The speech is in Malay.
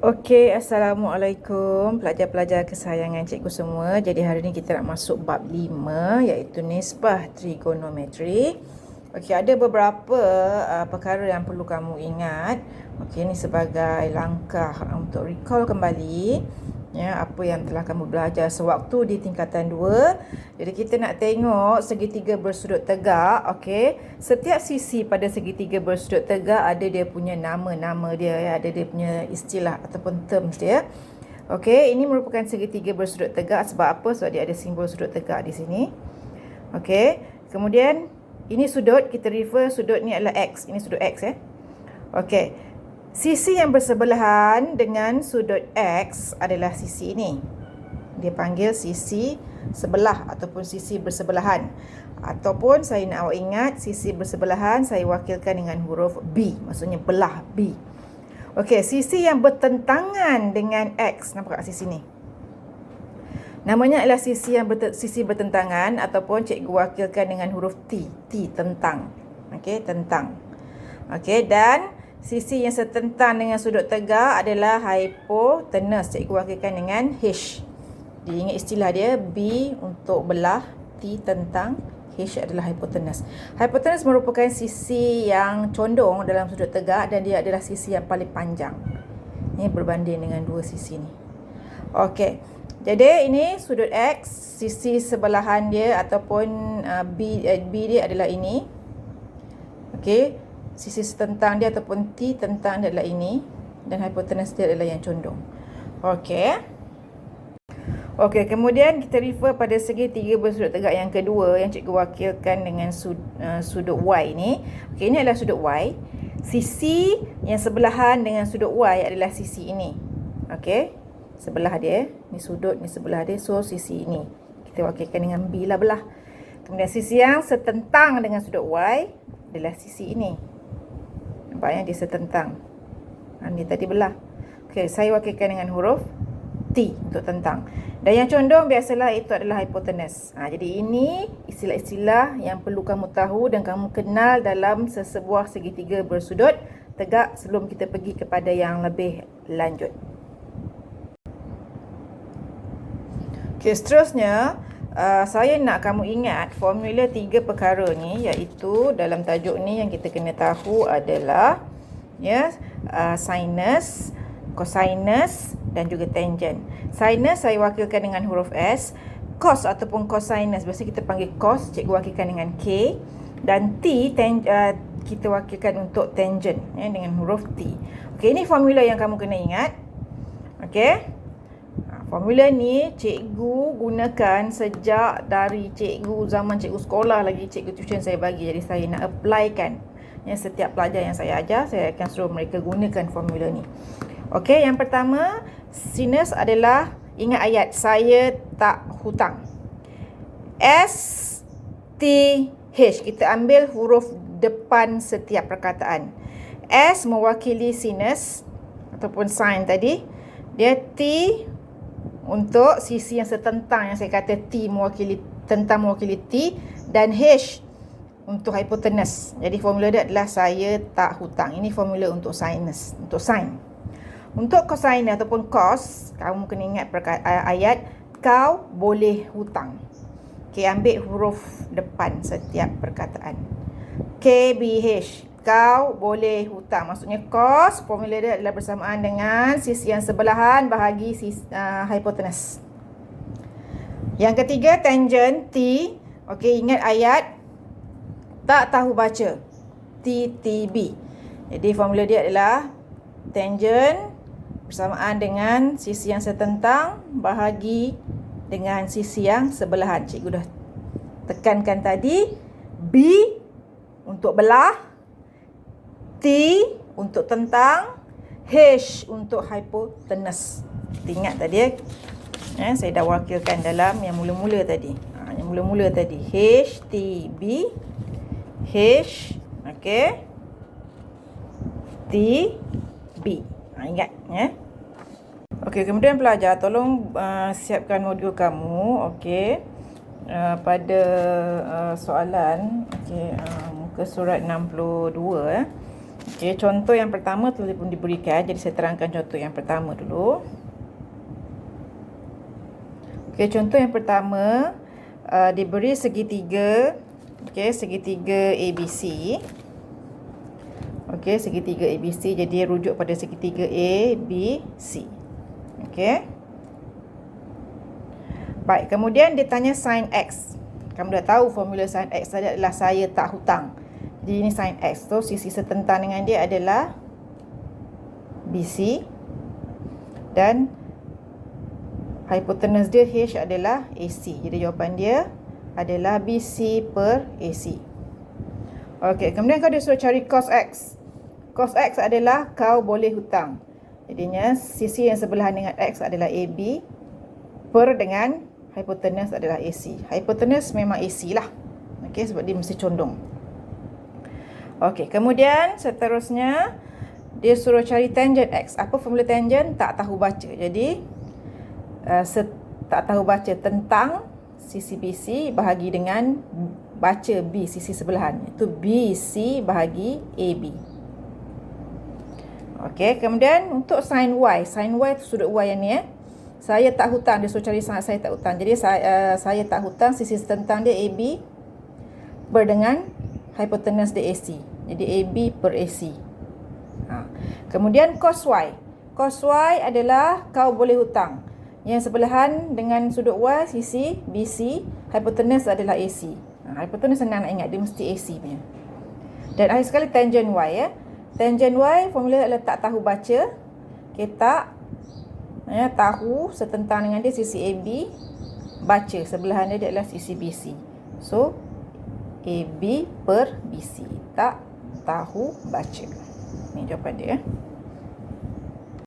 Okey, Assalamualaikum pelajar-pelajar kesayangan cikgu semua. Jadi hari ni kita nak masuk bab 5 iaitu nisbah trigonometri. Okey, ada beberapa perkara yang perlu kamu ingat. Okey, ni sebagai langkah untuk recall kembali apa yang telah kamu belajar sewaktu di tingkatan 2. Jadi kita nak tengok segitiga bersudut tegak. Okey, setiap sisi pada segitiga bersudut tegak ada dia punya nama-nama dia, ada dia punya istilah ataupun terms dia. Okey, ini merupakan segitiga bersudut tegak. Sebab apa? Sebab dia ada simbol sudut tegak di sini. Okey, kemudian ini sudut, kita refer sudut ni adalah X. Ini sudut X Okey, sisi yang bersebelahan dengan sudut X adalah sisi ini. Dia panggil sisi sebelah ataupun sisi bersebelahan. Ataupun saya nak awak ingat, sisi bersebelahan saya wakilkan dengan huruf B. Maksudnya belah B. Okey, sisi yang bertentangan dengan X. Nampak kat sisi ni? Namanya adalah sisi bertentangan ataupun cikgu wakilkan dengan huruf T. T, tentang. Okey, tentang. Okey, dan sisi yang setentang dengan sudut tegak adalah hipotenus. Cikgu wakilkan dengan H. Dia ingat istilah dia, B untuk belah, T tentang, H adalah hipotenus. Hipotenus merupakan sisi yang condong dalam sudut tegak dan dia adalah sisi yang paling panjang. Ini berbanding dengan dua sisi ni. Okey. Jadi ini sudut X, sisi sebelahan dia ataupun B dia adalah ini. Okey, sisi setentang dia ataupun T tentang dia adalah ini dan hipotenus dia adalah yang condong. Okey. Okey, kemudian kita refer pada segitiga bersudut tegak yang kedua yang cikgu wakilkan dengan sudut Y ni. Okey, ini adalah sudut Y. Sisi yang sebelahan dengan sudut Y adalah sisi ini. Okey. Sebelah dia, ni sudut, ni sebelah dia, so sisi ini kita wakilkan dengan B lah belah. Kemudian sisi yang setentang dengan sudut Y adalah sisi ini. Nampaknya dia setentang. Ni tadi belah. Okey, saya wakilkan dengan huruf T untuk tentang. Dan yang condong biasalah itu adalah hipotenus. Jadi ini istilah-istilah yang perlu kamu tahu dan kamu kenal dalam sesebuah segitiga bersudut tegak sebelum kita pergi kepada yang lebih lanjut. Okey, seterusnya saya nak kamu ingat formula 3 perkara ni, iaitu dalam tajuk ni yang kita kena tahu adalah sinus, cosinus dan juga tangent. Sinus saya wakilkan dengan huruf S, cos ataupun cosinus biasa kita panggil cos, cikgu wakilkan dengan K, dan T kita wakilkan untuk tangent dengan huruf T. Okey, ini formula yang kamu kena ingat. Okey. Formula ni cikgu gunakan sejak dari zaman cikgu sekolah lagi, cikgu tuition saya bagi. Jadi saya nak applykan setiap pelajar yang saya ajar, saya akan suruh mereka gunakan formula ni. Okey, yang pertama, sinus adalah, ingat ayat, saya tak hutang. S, T, H, kita ambil huruf depan setiap perkataan. S mewakili sinus ataupun sin tadi. Dia T untuk sisi yang setentang yang saya kata T mewakili T, dan H untuk hipotenus. Jadi formula dia adalah saya tak hutang. Ini formula untuk sinus, untuk sin. Untuk cosinus ataupun cos, kamu kena ingat ayat kau boleh hutang. Okey, ambil huruf depan setiap perkataan. KBH, kau boleh hutang. Maksudnya cos, formula dia adalah bersamaan dengan sisi yang sebelahan bahagi hipotenus. Yang ketiga, tangent, T. Okey, ingat ayat tak tahu baca, TTB. Jadi formula dia adalah tangent bersamaan dengan sisi yang setentang bahagi dengan sisi yang sebelahan. Cikgu dah tekankan tadi. B untuk belah, T untuk tentang, H untuk hipotenus. Kita ingat tadi saya dah wakilkan dalam yang mula-mula tadi. Yang mula-mula tadi H, T, B, H, okey, T, B. Ingat Okey, kemudian pelajar tolong siapkan modul kamu. Okey, pada soalan muka surat 62 Okey, contoh yang pertama telah pun diberikan. Jadi saya terangkan contoh yang pertama dulu. Okey, contoh yang pertama diberi segitiga. Okey, segitiga ABC. Okey, segitiga ABC. Jadi rujuk pada segitiga ABC. Okey. Baik, kemudian dia tanya sin X. Kamu dah tahu formula sin X tadi adalah saya tak hutang. Jadi ini sin X. So, sisi setentang dengan dia adalah BC. Dan hipotenus dia H adalah AC. Jadi jawapan dia adalah BC per AC. Okey, kemudian kau dia suruh cari cos X. Cos X adalah kau boleh hutang. Jadinya sisi yang sebelahan dengan X adalah AB per dengan hipotenus adalah AC. Hipotenus memang AC lah. Okey, sebab dia mesti condong. Okey, kemudian seterusnya dia suruh cari tangent X. Apa formula tangent? Tak tahu baca. Jadi tak tahu baca tentang sisi BC bahagi dengan baca B sisi sebelahan. Itu BC bahagi AB. Okey, kemudian untuk sin Y. Sin Y itu sudut Y yang ni Saya tak hutang. Dia suruh cari saya tak hutang. Jadi saya tak hutang sisi setentang dia AB berdengan hipotenus dia AC. Jadi AB per AC. Kemudian cos Y. Cos Y adalah kau boleh hutang. Yang sebelahan dengan sudut Y sisi BC, hipotenus adalah AC. Hipotenus senang nak ingat, dia mesti AC punya. Dan akhir sekali tangent Y ya. Tangent Y formula adalah tak tahu baca. Kita tahu setentang dengan dia sisi AB, baca sebelahan dia adalah sisi BC. So AB per BC. Tak tahu baca. Ini jawapan dia.